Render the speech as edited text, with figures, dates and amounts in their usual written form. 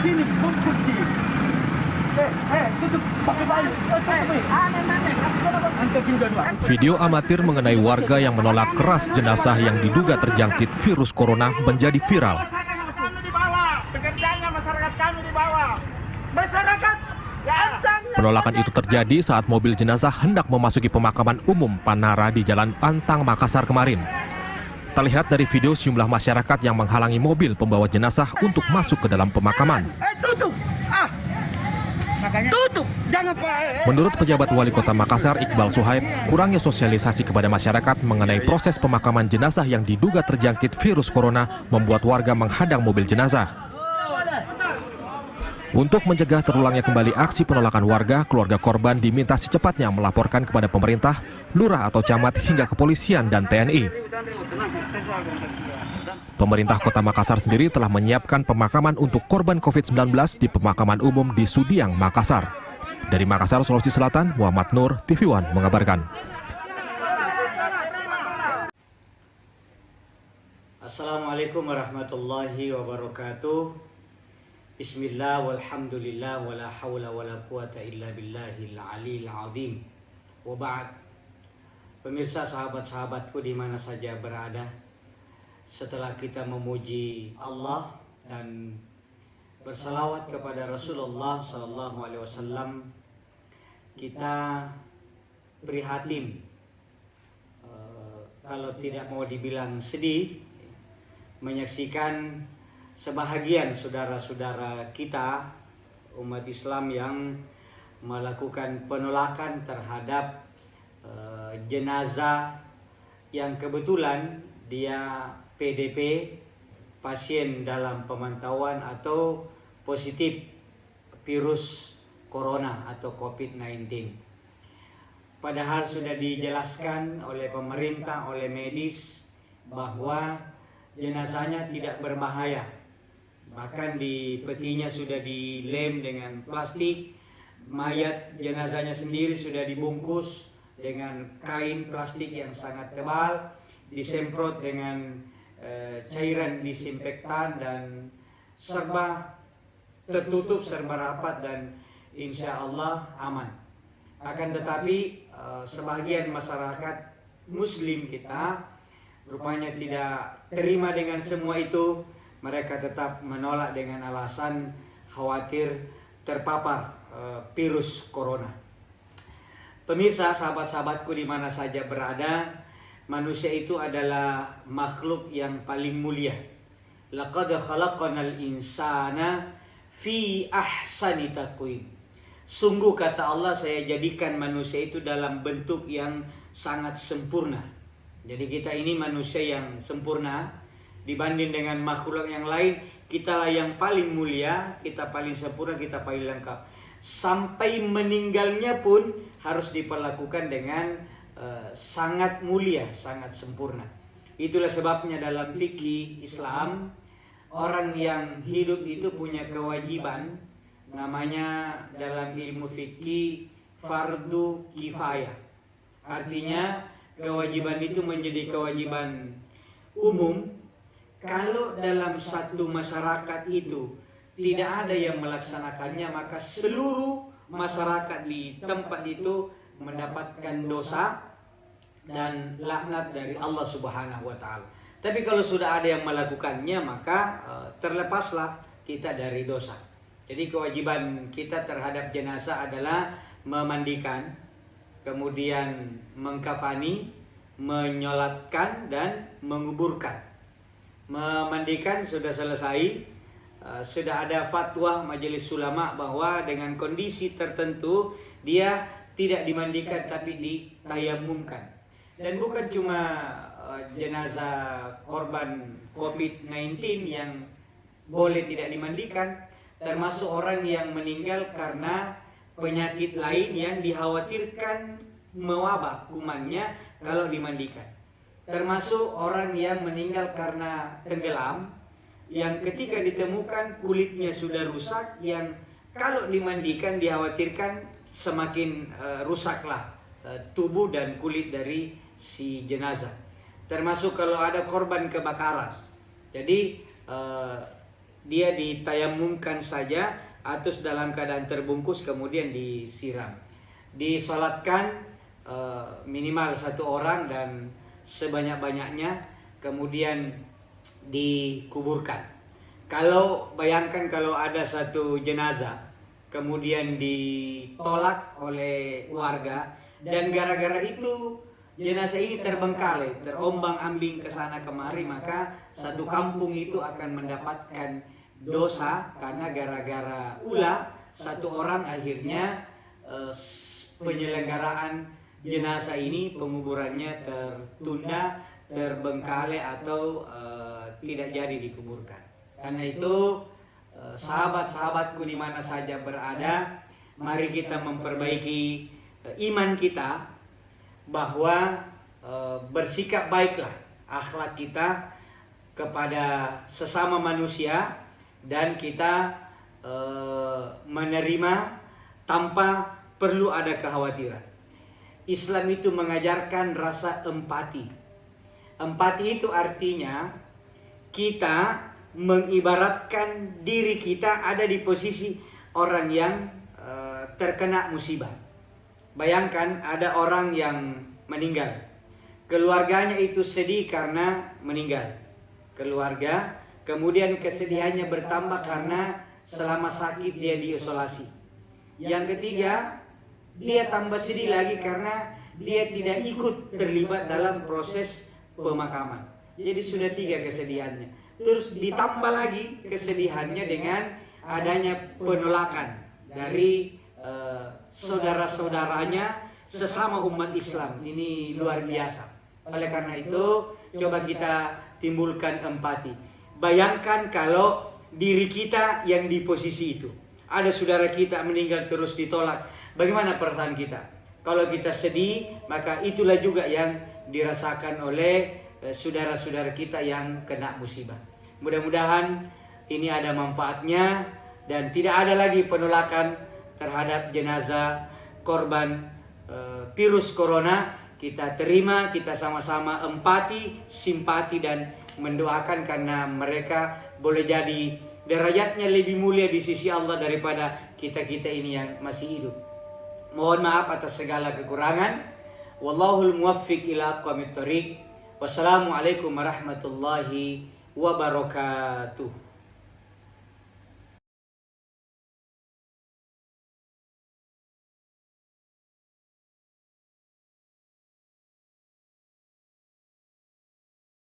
sini bukti. Tutup pakai baju. Video amatir mengenai warga yang menolak keras jenazah yang diduga terjangkit virus corona menjadi viral. Masyarakat kami di bawah. Masyarakat Penolakan itu terjadi saat mobil jenazah hendak memasuki pemakaman umum Panara di Jalan Pantang, Makassar kemarin. Terlihat dari video sejumlah masyarakat yang menghalangi mobil pembawa jenazah untuk masuk ke dalam pemakaman. tutup. Tutup. Jangan Pak. Menurut pejabat Wali Kota Makassar, Iqbal Suhaib, kurangnya sosialisasi kepada masyarakat mengenai proses pemakaman jenazah yang diduga terjangkit virus corona membuat warga menghadang mobil jenazah. Untuk mencegah terulangnya kembali aksi penolakan warga, keluarga korban diminta secepatnya melaporkan kepada pemerintah, lurah atau camat hingga kepolisian dan TNI. Pemerintah Kota Makassar sendiri telah menyiapkan pemakaman untuk korban COVID-19 di pemakaman umum di Sudiang, Makassar. Dari Makassar, Sulawesi Selatan, Muhammad Nur, TV One mengabarkan. Assalamualaikum warahmatullahi wabarakatuh. Bismillah walhamdulillah wala hawla wala quwata illa billahil aliyil azim. Wa ba'd. Pemirsa, sahabat-sahabatku di mana saja berada, setelah kita memuji Allah dan bersalawat kepada Rasulullah SAW, kita prihatin, kalau tidak mau dibilang sedih, menyaksikan sebahagian saudara-saudara kita umat Islam yang melakukan penolakan terhadap jenazah yang kebetulan dia PDP, pasien dalam pemantauan atau positif virus corona atau COVID-19. Padahal sudah dijelaskan oleh pemerintah, oleh medis bahwa jenazahnya tidak berbahaya. Bahkan di petinya sudah dilem dengan plastik, mayat jenazahnya sendiri sudah dibungkus dengan kain plastik yang sangat tebal, disemprot dengan cairan disinfektan dan serba tertutup, serba rapat dan insya Allah aman. Akan tetapi sebagian masyarakat Muslim kita rupanya tidak terima dengan semua itu. Mereka tetap menolak dengan alasan khawatir terpapar virus corona. Pemirsa, sahabat-sahabatku di mana saja berada, manusia itu adalah makhluk yang paling mulia. Laqad khalaqnal insana fi ahsani taqwim. Sungguh kata Allah, saya jadikan manusia itu dalam bentuk yang sangat sempurna. Jadi kita ini manusia yang sempurna. Dibanding dengan makhluk yang lain, kitalah yang paling mulia, kita paling sempurna, kita paling lengkap. Sampai meninggalnya pun harus diperlakukan dengan sangat mulia, sangat sempurna. Itulah sebabnya dalam fikih Islam, orang yang hidup itu punya kewajiban, namanya dalam ilmu fikih fardu kifayah. Artinya kewajiban itu menjadi kewajiban umum. Kalau dalam satu masyarakat itu tidak ada yang melaksanakannya, maka seluruh masyarakat di tempat itu mendapatkan dosa dan laknat dari Allah Subhanahu wa Ta'ala. Tapi kalau sudah ada yang melakukannya, maka terlepaslah kita dari dosa. Jadi kewajiban kita terhadap jenazah adalah memandikan, kemudian mengkafani, menyolatkan dan menguburkan. Memandikan sudah selesai, sudah ada fatwa majelis ulama bahwa dengan kondisi tertentu dia tidak dimandikan tapi ditayamumkan. Dan bukan cuma jenazah korban COVID-19 yang boleh tidak dimandikan, termasuk orang yang meninggal karena penyakit lain yang dikhawatirkan mewabah kumannya kalau dimandikan. Termasuk orang yang meninggal karena tenggelam, yang ketika ditemukan kulitnya sudah rusak, yang kalau dimandikan dikhawatirkan semakin rusaklah tubuh dan kulit dari si jenazah. Termasuk kalau ada korban kebakaran. Jadi dia ditayamumkan saja atau dalam keadaan terbungkus kemudian disiram. Disolatkan minimal 1 orang dan sebanyak-banyaknya, kemudian dikuburkan. Kalau bayangkan kalau ada satu jenazah kemudian ditolak oleh warga, dan gara-gara itu jenazah ini terbengkalai, terombang-ambing ke sana kemari, maka satu kampung itu akan mendapatkan dosa karena gara-gara ulah satu orang akhirnya penyelenggaraan jenazah ini, penguburannya tertunda, terbengkalai atau tidak jadi dikuburkan. Karena itu sahabat-sahabatku di mana saja berada, mari kita memperbaiki iman kita, bahwa bersikap baiklah akhlak kita kepada sesama manusia, dan kita menerima tanpa perlu ada kekhawatiran. Islam itu mengajarkan rasa empati. Empati itu artinya kita mengibaratkan diri kita ada di posisi orang yang terkena musibah. Bayangkan ada orang yang meninggal, keluarganya itu sedih karena meninggal keluarga, kemudian kesedihannya bertambah karena selama sakit dia diisolasi. Yang ketiga, dia tambah sedih lagi karena dia tidak ikut terlibat dalam proses pemakaman. Jadi sudah 3 kesedihannya. Terus ditambah lagi kesedihannya dengan adanya penolakan dari saudara-saudaranya sesama umat Islam. Ini luar biasa. Oleh karena itu, coba kita timbulkan empati. Bayangkan kalau diri kita yang di posisi itu. Ada saudara kita meninggal terus ditolak. Bagaimana perasaan kita? Kalau kita sedih, maka itulah juga yang dirasakan oleh saudara-saudara kita yang kena musibah. Mudah-mudahan ini ada manfaatnya dan tidak ada lagi penolakan terhadap jenazah korban virus corona. Kita terima, kita sama-sama empati, simpati dan mendoakan karena mereka boleh jadi derajatnya lebih mulia di sisi Allah daripada kita-kita ini yang masih hidup. Mohon maaf atas segala kekurangan. Wallahul muwaffiq ila aqwamit thoriq. Wassalamualaikum warahmatullahi wabarakatuh.